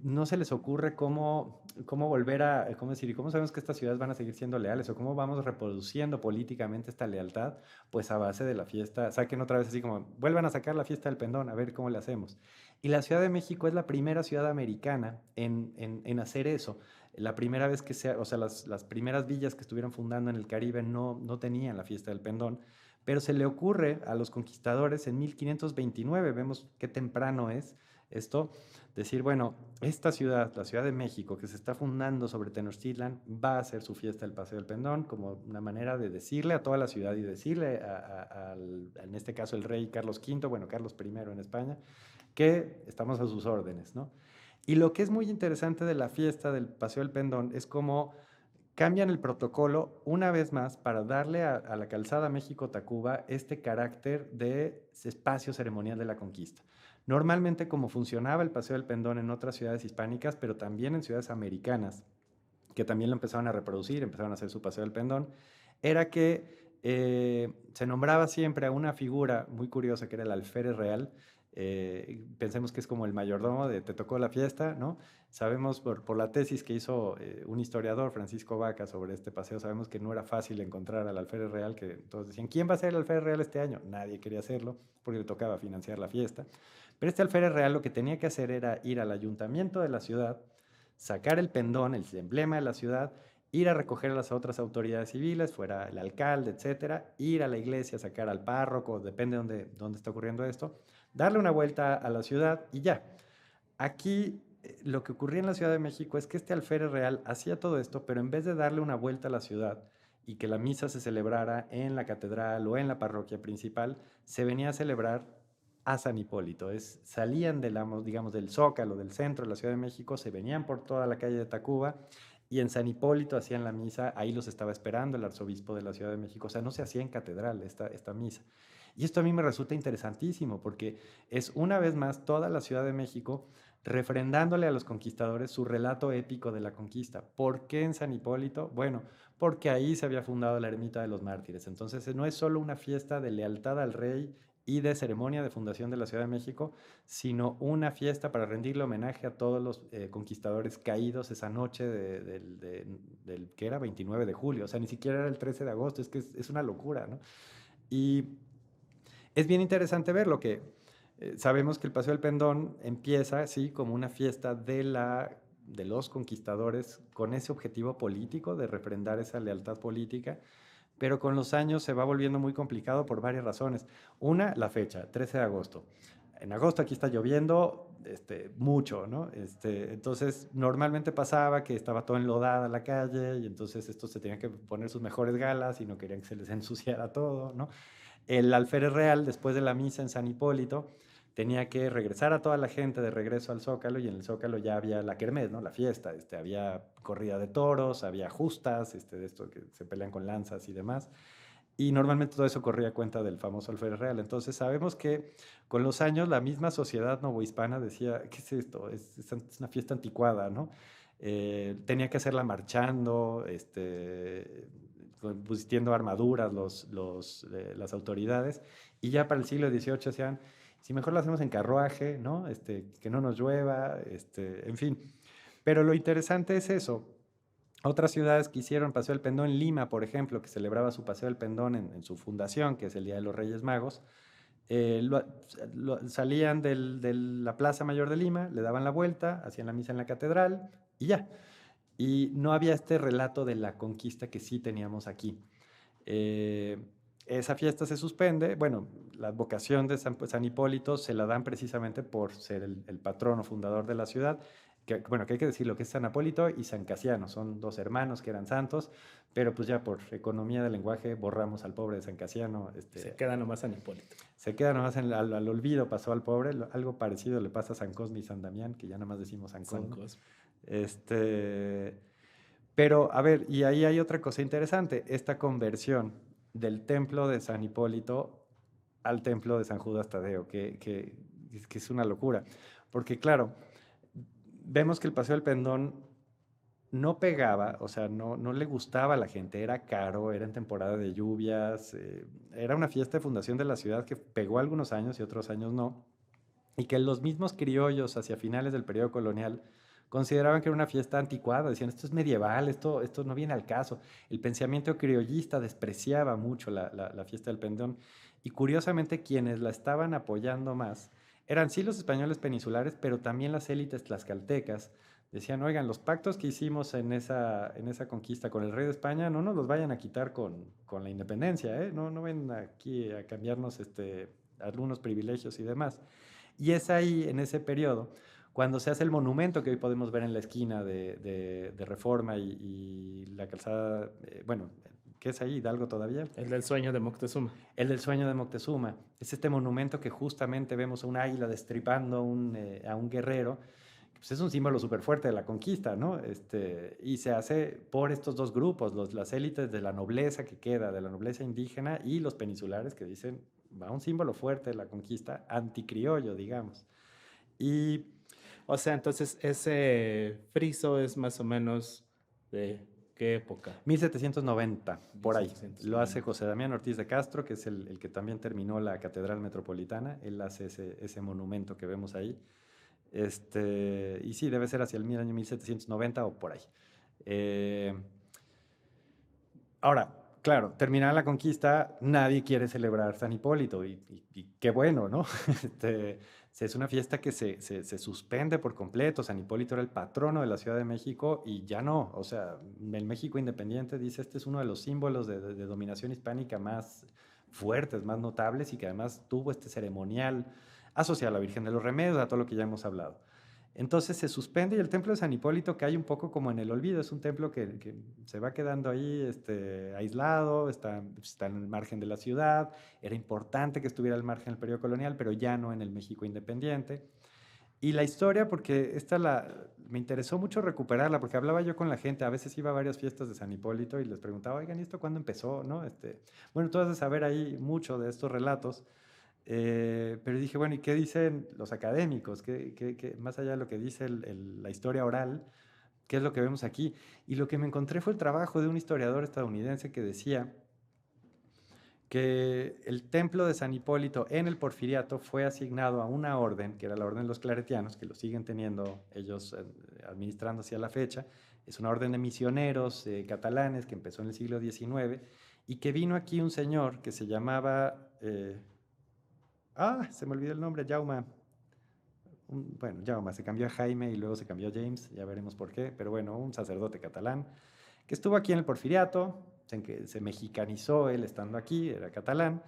no se les ocurre cómo volver a, cómo decir, y cómo sabemos que estas ciudades van a seguir siendo leales o cómo vamos reproduciendo políticamente esta lealtad, pues a base de la fiesta, saquen otra vez así como, vuelvan a sacar la fiesta del pendón, a ver cómo le hacemos. Y la Ciudad de México es la primera ciudad americana en hacer eso. La primera vez que o sea, las primeras villas que estuvieron fundando en el Caribe no tenían la fiesta del pendón, pero se le ocurre a los conquistadores en 1529, vemos qué temprano es esto, decir, bueno, esta ciudad, la Ciudad de México, que se está fundando sobre Tenochtitlan, va a hacer su fiesta del Paseo del Pendón como una manera de decirle a toda la ciudad y decirle en este caso el rey Carlos V, bueno, Carlos I en España, que estamos a sus órdenes, ¿no? Y lo que es muy interesante de la fiesta del Paseo del Pendón es cómo cambian el protocolo una vez más para darle a la calzada México-Tacuba este carácter de espacio ceremonial de la conquista. Normalmente, como funcionaba el Paseo del Pendón en otras ciudades hispánicas, pero también en ciudades americanas, que también lo empezaron a reproducir, empezaron a hacer su Paseo del Pendón, era que se nombraba siempre a una figura muy curiosa que era el alférez real. Pensemos que es como el mayordomo de te tocó la fiesta, ¿no? Sabemos por la tesis que hizo un historiador, Francisco Vaca, sobre este paseo, sabemos que no era fácil encontrar al alférez real, que todos decían, ¿quién va a ser el alférez real este año? Nadie quería hacerlo porque le tocaba financiar la fiesta. Pero este alférez real lo que tenía que hacer era ir al ayuntamiento de la ciudad, sacar el pendón, el emblema de la ciudad, ir a recoger a las otras autoridades civiles, fuera el alcalde, etcétera, ir a la iglesia, sacar al párroco, depende de dónde está ocurriendo esto, darle una vuelta a la ciudad y ya. Aquí lo que ocurría en la Ciudad de México es que este alférez real hacía todo esto, pero en vez de darle una vuelta a la ciudad y que la misa se celebrara en la catedral o en la parroquia principal, se venía a celebrar a San Hipólito. Salían digamos, del Zócalo, del centro de la Ciudad de México, se venían por toda la calle de Tacuba y en San Hipólito hacían la misa, ahí los estaba esperando el arzobispo de la Ciudad de México, o sea, no se hacía en catedral esta misa. Y esto a mí me resulta interesantísimo porque es una vez más toda la Ciudad de México refrendándole a los conquistadores su relato épico de la conquista. ¿Por qué en San Hipólito? Bueno, porque ahí se había fundado la ermita de los mártires. Entonces no es solo una fiesta de lealtad al rey y de ceremonia de fundación de la Ciudad de México, sino una fiesta para rendirle homenaje a todos los conquistadores caídos esa noche del que era 29 de julio, o sea, ni siquiera era el 13 de agosto, es que es una locura, ¿no? Y es bien interesante ver lo que sabemos que el Paseo del Pendón empieza así como una fiesta de los conquistadores con ese objetivo político de refrendar esa lealtad política, pero con los años se va volviendo muy complicado por varias razones. Una, la fecha, 13 de agosto. En agosto aquí está lloviendo mucho, ¿no? Entonces, normalmente pasaba que estaba todo enlodada la calle y entonces estos se tenían que poner sus mejores galas y no querían que se les ensuciara todo, ¿no? El alférez real, después de la misa en San Hipólito, tenía que regresar a toda la gente de regreso al Zócalo y en el Zócalo ya había la kermés, ¿no? La fiesta, había corrida de toros, había justas, de esto que se pelean con lanzas y demás. Y normalmente todo eso corría a cuenta del famoso alférez real. Entonces sabemos que con los años la misma sociedad novohispana decía, ¿qué es esto? Es una fiesta anticuada, ¿no? Tenía que hacerla marchando, vistiendo armaduras las autoridades. Y ya para el siglo XVIII decían, si mejor lo hacemos en carruaje, ¿no? Que no nos llueva, en fin. Pero lo interesante es eso. Otras ciudades que hicieron Paseo del Pendón, Lima, por ejemplo, que celebraba su Paseo del Pendón en su fundación, que es el Día de los Reyes Magos, salían de la Plaza Mayor de Lima, le daban la vuelta, hacían la misa en la catedral y ya. Y no había este relato de la conquista que sí teníamos aquí. Eh, Esa fiesta se suspende. Bueno, la vocación de San Hipólito se la dan precisamente por ser el patrono fundador de la ciudad. Bueno, que hay que decirlo, que es San Hipólito y San Casiano, son dos hermanos que eran santos, pero pues ya por economía del lenguaje borramos al pobre de San Casiano. Se queda nomás San Hipólito. Se queda nomás al olvido, pasó al pobre. Algo parecido le pasa a San Cosme y San Damián, que ya nomás decimos San Cosme. Pero, a ver, y ahí hay otra cosa interesante, esta conversión del templo de San Hipólito al templo de San Judas Tadeo, que es una locura. Porque, claro, vemos que el Paseo del Pendón no pegaba, o sea, no le gustaba a la gente, era caro, era en temporada de lluvias, era una fiesta de fundación de la ciudad que pegó algunos años y otros años no, y que los mismos criollos hacia finales del periodo colonial consideraban que era una fiesta anticuada, decían, esto es medieval, esto no viene al caso. El pensamiento criollista despreciaba mucho la fiesta del Pendón, y curiosamente quienes la estaban apoyando más eran sí los españoles peninsulares, pero también las élites tlaxcaltecas. Decían, oigan, los pactos que hicimos en esa conquista con el rey de España no nos los vayan a quitar con la independencia, ¿eh? No vengan aquí a cambiarnos algunos privilegios y demás. Y es ahí, en ese periodo, cuando se hace el monumento que hoy podemos ver en la esquina de Reforma y la calzada, bueno, ¿qué es ahí? ¿Hidalgo todavía? El del sueño de Moctezuma. El del sueño de Moctezuma. Es este monumento que justamente vemos a un águila destripando a un guerrero. Pues es un símbolo súper fuerte de la conquista, ¿no? Y se hace por estos dos grupos, las élites de la nobleza que queda, de la nobleza indígena, y los peninsulares que dicen, va un símbolo fuerte de la conquista, anticriollo, digamos. Y O sea, entonces ese friso es más o menos de qué época. 1790, por ahí. 1790. Lo hace José Damián Ortiz de Castro, que es el que también terminó la Catedral Metropolitana. Él hace ese monumento que vemos ahí. Y sí, debe ser hacia el año 1790 o por ahí. Ahora, claro, terminada la conquista, nadie quiere celebrar San Hipólito y qué bueno, ¿no? Es una fiesta que se suspende por completo. San Hipólito era el patrono de la Ciudad de México y ya no. O sea, el México independiente dice, este es uno de los símbolos de dominación hispánica más fuertes, más notables, y que además tuvo este ceremonial asociado a la Virgen de los Remedios, a todo lo que ya hemos hablado. Entonces se suspende, y el templo de San Hipólito cae un poco como en el olvido. Es un templo que se va quedando ahí aislado, está en el margen de la ciudad. Era importante que estuviera al margen del periodo colonial, pero ya no en el México independiente. Y la historia, porque me interesó mucho recuperarla, porque hablaba yo con la gente, a veces iba a varias fiestas de San Hipólito y les preguntaba, oigan, ¿y esto cuándo empezó? ¿No? Bueno, tú has de saber ahí mucho de estos relatos. Pero dije, bueno, ¿y qué dicen los académicos? Más allá de lo que dice la historia oral, ¿qué es lo que vemos aquí? Y lo que me encontré fue el trabajo de un historiador estadounidense que decía que el templo de San Hipólito en el Porfiriato fue asignado a una orden, que era la orden de los claretianos, que lo siguen teniendo ellos administrando hacia la fecha. Es una orden de misioneros catalanes que empezó en el siglo XIX, y que vino aquí un señor que se llamaba... se me olvidó el nombre, Jaume. Bueno, Jaume, se cambió a Jaime y luego se cambió a James, ya veremos por qué, pero bueno, un sacerdote catalán que estuvo aquí en el Porfiriato, se mexicanizó él estando aquí, era catalán,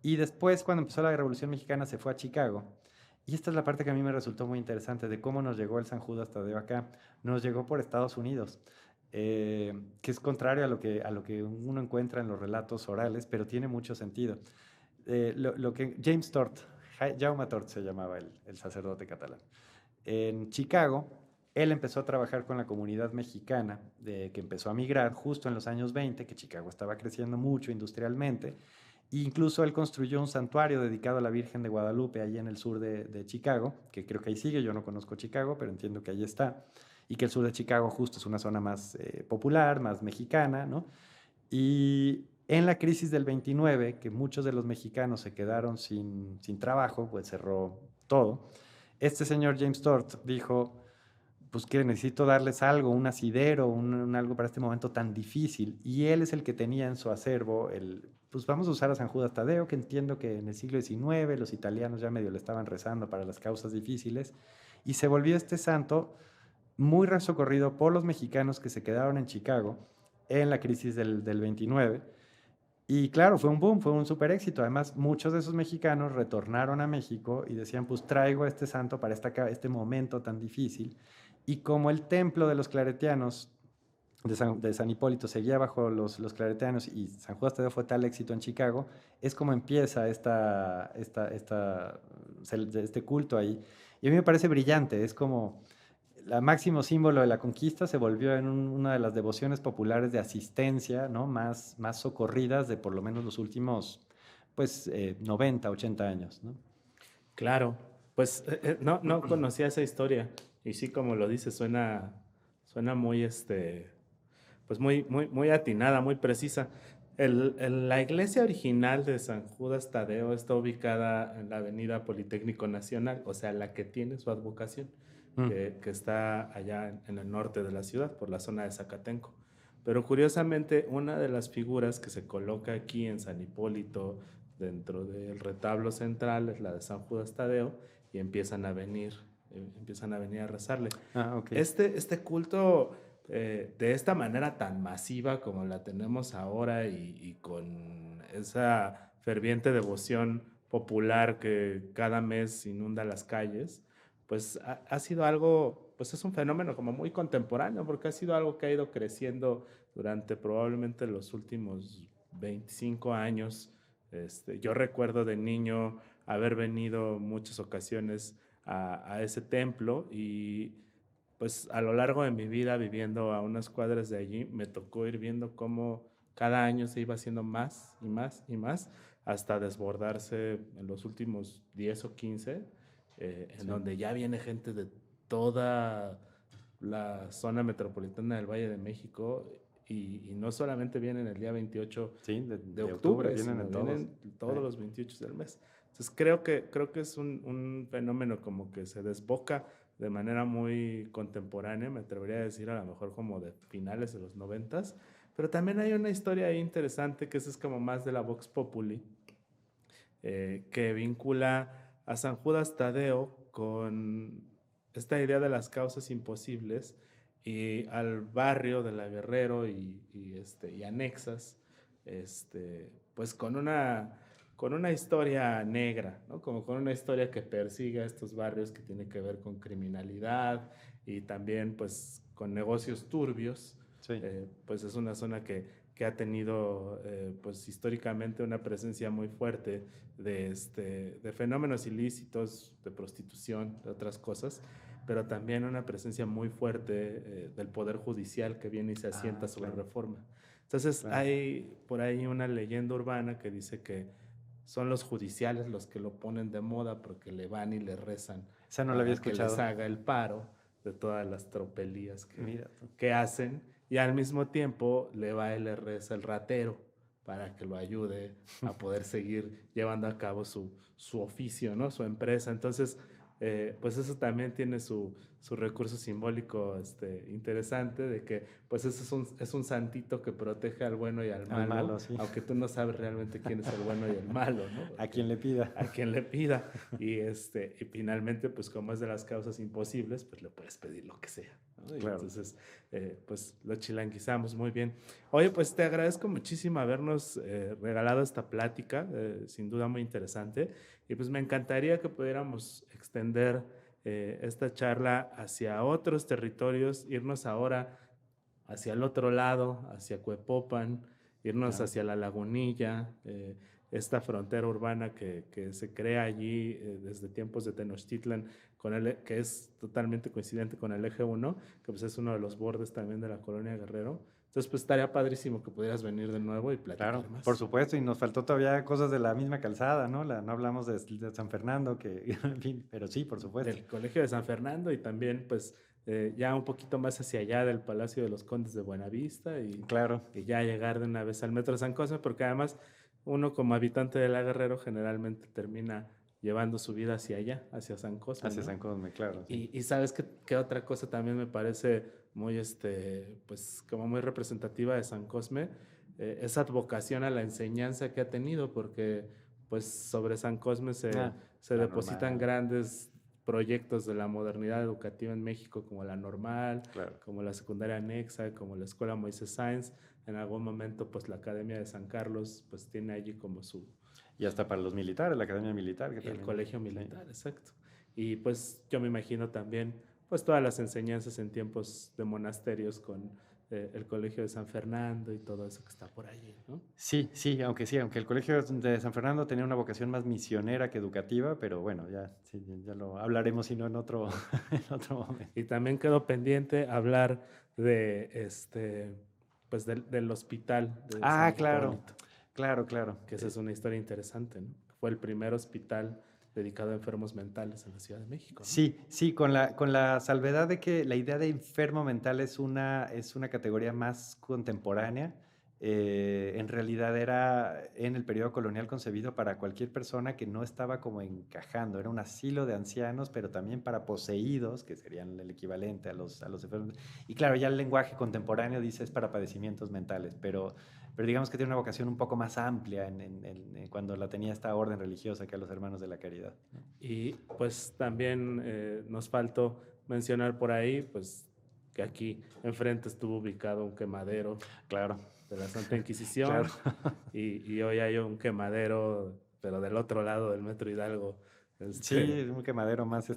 y después, cuando empezó la Revolución Mexicana, se fue a Chicago. Y esta es la parte que a mí me resultó muy interesante de cómo nos llegó el San Judas Tadeo acá. Nos llegó por Estados Unidos, que es contrario a lo que uno encuentra en los relatos orales, pero tiene mucho sentido. Lo que James Tort, Jaume Tort se llamaba el sacerdote catalán. En Chicago Él empezó a trabajar con la comunidad mexicana que empezó a migrar justo en los años 20, que Chicago estaba creciendo mucho industrialmente. E incluso él construyó un santuario dedicado a la Virgen de Guadalupe, allí en el sur de Chicago, que creo que ahí sigue. Yo no conozco Chicago, pero entiendo que ahí está. Y que el sur de Chicago justo es una zona más popular, más mexicana, ¿no? Y en la crisis del 29, que muchos de los mexicanos se quedaron sin trabajo, pues cerró todo. Este señor James Todd dijo, pues que necesito darles algo, un asidero, algo para este momento tan difícil. Y él es el que tenía en su acervo pues vamos a usar a San Judas Tadeo, que entiendo que en el siglo XIX los italianos ya medio le estaban rezando para las causas difíciles. Y se volvió este santo muy resocorrido por los mexicanos que se quedaron en Chicago en la crisis del 29. Y claro, fue un boom, fue un super éxito. Además, muchos de esos mexicanos retornaron a México y decían, pues traigo a este santo para este momento tan difícil. Y como el templo de los claretianos, de San Hipólito, seguía bajo los claretianos y San Judas Tadeo fue tal éxito en Chicago, es como empieza este culto ahí. Y a mí me parece brillante, es como el máximo símbolo de la conquista se volvió en una de las devociones populares de asistencia, ¿no? Más socorridas de por lo menos los últimos, pues, 90, 80 años, ¿no? Claro, pues no conocía esa historia y sí, como lo dices, suena muy, pues muy atinada, muy precisa. La iglesia original de San Judas Tadeo está ubicada en la Avenida Politécnico Nacional, o sea, la que tiene su advocación, que está allá en el norte de la ciudad, por la zona de Zacatenco. Pero curiosamente, una de las figuras que se coloca aquí en San Hipólito, dentro del retablo central, es la de San Judas Tadeo, y empiezan a venir a rezarle. Ah, ok. Este culto, de esta manera tan masiva como la tenemos ahora y con esa ferviente devoción popular que cada mes inunda las calles, pues ha sido algo, pues es un fenómeno como muy contemporáneo, porque ha sido algo que ha ido creciendo durante probablemente los últimos 25 años. Yo recuerdo de niño haber venido muchas ocasiones a ese templo y pues a lo largo de mi vida viviendo a unas cuadras de allí me tocó ir viendo cómo cada año se iba haciendo más y más y más hasta desbordarse en los últimos 10 o 15, en Sí. donde ya viene gente de toda la zona metropolitana del Valle de México y no solamente vienen el día 28 Sí, de octubre, vienen sino en todos. vienen todos los 28 del mes. Entonces creo que es un fenómeno como que se desboca de manera muy contemporánea, me atrevería a decir a lo mejor como de finales de los 90, pero también hay una historia ahí interesante que es como más de la Vox Populi, que vincula a San Judas Tadeo con esta idea de las causas imposibles y al barrio de la Guerrero y anexas, pues con una historia negra, ¿no? Como con una historia que persigue a estos barrios que tiene que ver con criminalidad y también pues con negocios turbios. Sí. Pues es una zona que ha tenido pues históricamente una presencia muy fuerte de fenómenos ilícitos, de prostitución, de otras cosas, pero también una presencia muy fuerte del Poder Judicial que viene y se asienta sobre claro. Reforma. Entonces Claro. hay por ahí una leyenda urbana que dice que son los judiciales los que lo ponen de moda porque le van y le rezan Esa no la había para que les escuchado. haga el paro de todas las tropelías Mira tú. que hacen y al mismo tiempo le va y le reza el ratero para que lo ayude a poder seguir llevando a cabo su oficio, ¿no? Su empresa. Entonces, pues eso también tiene su recurso simbólico interesante de que pues eso es un santito que protege al bueno y al malo, Sí. aunque tú no sabes realmente quién es el bueno y el malo, ¿no? A quien le pida. A quien le pida. Y finalmente, pues como es de las causas imposibles, pues le puedes pedir lo que sea, ¿no? Claro. Entonces, pues lo chilanguizamos muy bien. Oye, pues te agradezco muchísimo habernos regalado esta plática, sin duda muy interesante. Y pues me encantaría que pudiéramos extender esta charla hacia otros territorios, irnos ahora hacia el otro lado, hacia Cuepopan, irnos Claro. hacia la Lagunilla, esta frontera urbana que se crea allí desde tiempos de Tenochtitlan, que es totalmente coincidente con el eje 1, que pues es uno de los bordes también de la colonia Guerrero. Entonces, pues estaría padrísimo que pudieras venir de nuevo y platicar Claro, más. por supuesto, y nos faltó todavía cosas de la misma calzada, ¿no? No hablamos de San Fernando, que, en fin, pero sí, por supuesto. Del Colegio de San Fernando y también, pues, ya un poquito más hacia allá del Palacio de los Condes de Buenavista y Claro, ya llegar de una vez al Metro San Cosme, porque además uno como habitante de La Guerrero generalmente termina llevando su vida hacia allá, hacia San Cosme, hacia ¿no? San Cosme, claro. Sí. Y sabes qué otra cosa también me parece muy, pues, como muy representativa de San Cosme, esa advocación a la enseñanza que ha tenido, porque pues sobre San Cosme se La depositan Normal, grandes proyectos de la modernidad educativa en México, como la Normal, claro. como la secundaria anexa, como la Escuela Moisés Sáenz. En algún momento, pues la Academia de San Carlos, pues tiene allí como su... Y hasta para los militares, la Academia Militar. Que Y el también, Colegio Militar, sí. Exacto. Y pues yo me imagino también, pues todas las enseñanzas en tiempos de monasterios con el Colegio de San Fernando y todo eso que está por allí, ¿no? Sí, aunque el Colegio de San Fernando tenía una vocación más misionera que educativa, pero bueno, ya lo hablaremos, sino en otro, en otro momento. Y también quedó pendiente hablar de pues del hospital de San Claro, Hipólito, claro. que esa es una historia interesante, ¿no? Fue el primer hospital dedicado a enfermos mentales en la Ciudad de México, ¿no? Sí, con la salvedad de que la idea de enfermo mental es una categoría más contemporánea. En realidad era en el periodo colonial concebido para cualquier persona que no estaba como encajando. Era un asilo de ancianos, pero también para poseídos, que serían el equivalente a los enfermos. Y claro, ya el lenguaje contemporáneo dice es para padecimientos mentales, pero digamos que tiene una vocación un poco más amplia cuando la tenía esta orden religiosa que a los hermanos de la caridad, ¿no? Y pues también nos faltó mencionar por ahí, pues que aquí enfrente estuvo ubicado un quemadero, claro, de la Santa Inquisición, claro. y hoy hay un quemadero, pero del otro lado del Metro Hidalgo. Sí, es un quemadero más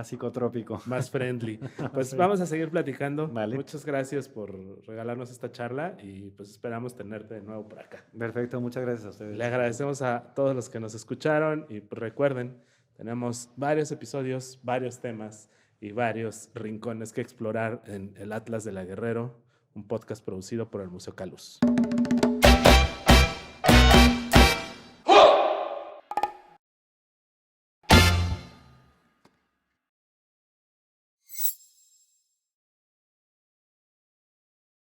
psicotrópico. Más friendly. Pues vamos a seguir platicando. Vale. Muchas gracias por regalarnos esta charla y pues esperamos tenerte de nuevo por acá. Perfecto, muchas gracias a ustedes. Le agradecemos a todos los que nos escucharon y pues recuerden, tenemos varios episodios, varios temas y varios rincones que explorar en el Atlas de la Guerrero, un podcast producido por el Museo Caluz.